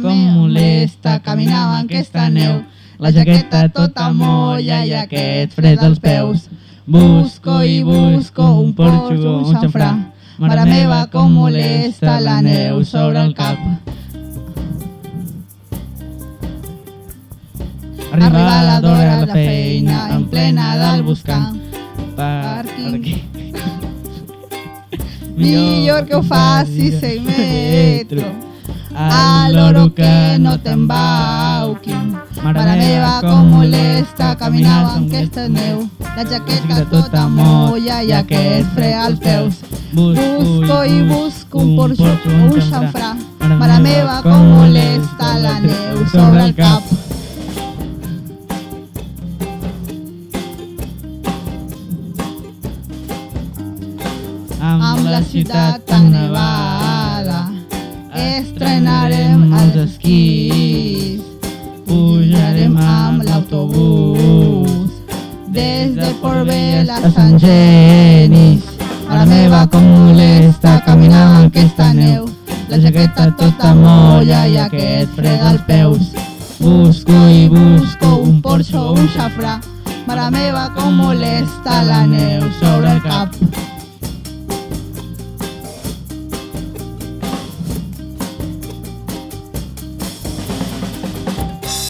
com molesta caminar amb aquesta neu. La jaqueta tota molla i aquest fred als peus. Busco i busco un porxo, un xamfrà. Mare meva, com molesta la neu sobre el cap. Arriba l'hora a la feina, en plena del buscar. Parking. Millor que ho faci 6 metros. Al loro que no t'embauquin. Mare meva, com molesta caminar amb aquesta neu. La jaqueta tota molla i aquest fred als peus. Busco i busco un porxo, un xamfrà. Mare meva, com molesta la neu sobre el cap. Amb la ciutat tan nevada estrenarem els esquís. Pujarem amb l'autobús des de Port Vell a Sant Genís. Mare meva, com molesta caminar amb aquesta neu. La jaqueta tota molla i aquest fred als peus. Busco i busco un porxo, un xamfrà. Mare meva, com molesta la neu sobre el cap.